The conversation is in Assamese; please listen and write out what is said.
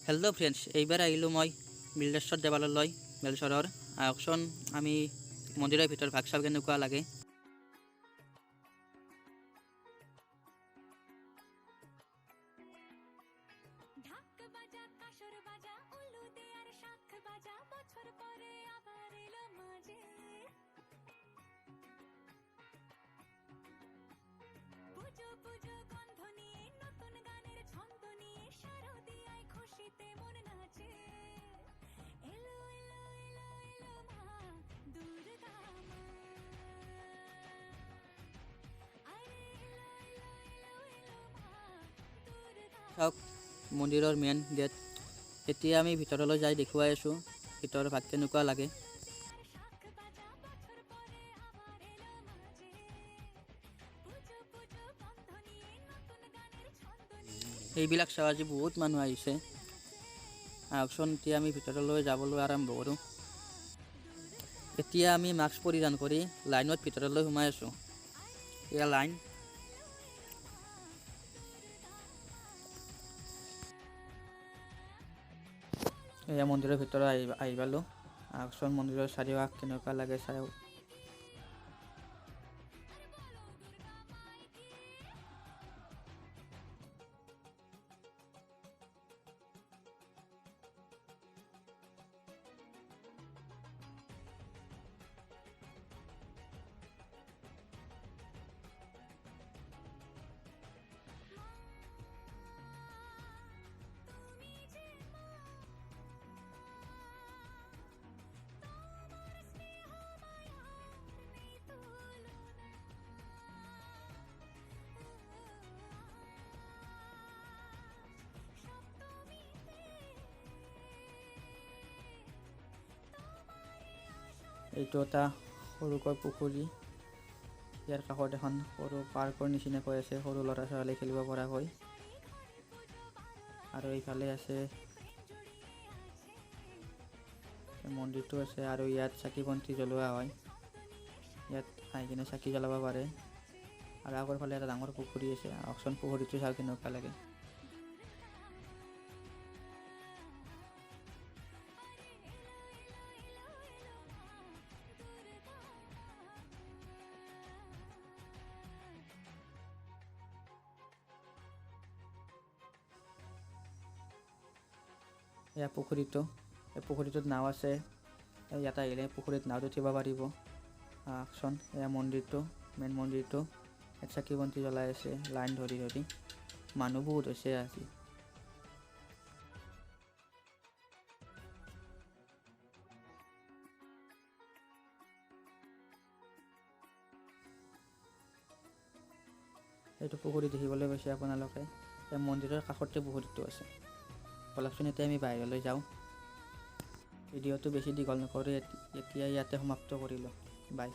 হেল্ল' ফ্ৰেণ্ডছ, এইবাৰ আহিলোঁ মই বিল্ডাৰ্ছত দেৱালয়লৈ বেলচৰৰ। আহকচোন আমি মন্দিৰৰ ভিতৰত ভাগ চাওঁ কেনেকুৱা লাগে। চাওক মন্দিৰৰ মেইন গেট। এতিয়া আমি ভিতৰলৈ যাই দেখুৱাই আছোঁ ভিতৰৰ ভাগ কেনেকুৱা লাগে। এইবিলাক চাওঁ আজি বহুত মানুহ আহিছে। আহকচোন এতিয়া আমি ভিতৰলৈ যাবলৈ আৰম্ভ কৰোঁ। এতিয়া আমি মাস্ক পৰিধান কৰি লাইনত ভিতৰলৈ সোমাই আছোঁ। এয়া লাইন। এয়া মন্দিৰৰ ভিতৰত আহি পালোঁ। আহকচোন মন্দিৰৰ চাৰিওকাষ কেনেকুৱা লাগে চাওঁ। এইটো এটা সৰুকৈ পুখুৰী। ইয়াৰ কাষত এখন সৰু পাৰ্কৰ নিচিনাকৈ আছে, সৰু ল'ৰা ছোৱালী খেলিব পৰাকৈ। আৰু এইফালে আছে মন্দিৰটো আছে, আৰু ইয়াত চাকি বন্তি জ্বলোৱা হয়। ইয়াত আহি কিনে চাকি জ্বলাব পাৰে। আৰু আগৰ ফালে এটা ডাঙৰ পুখুৰী আছে। আহকচোন পুখুৰীটো চাওঁ কেনেকুৱা লাগে। এয়া পুখুৰীটো। এই পুখুৰীটোত নাও আছে। ইয়াত আহিলে পুখুৰীত নাৱত উঠিব পাৰিব। আহকচোন এয়া মন্দিৰটো, মেইন মন্দিৰটো। ইয়াত চাকি বন্তি জ্বলাই আছে লাইন ধৰি ধৰি। মানুহ বহুত হৈছে আজি। এইটো পুখুৰী দেখিবলৈ পাইছে আপোনালোকে। এই মন্দিৰৰ কাষতে পুখুৰীটো আছে। বলকচোন এতিয়া আমি বাহিৰলৈ যাওঁ। ভিডিঅ'টো বেছি দীঘল নকৰি এতিয়া ইয়াতে সমাপ্ত কৰিলোঁ। বাই।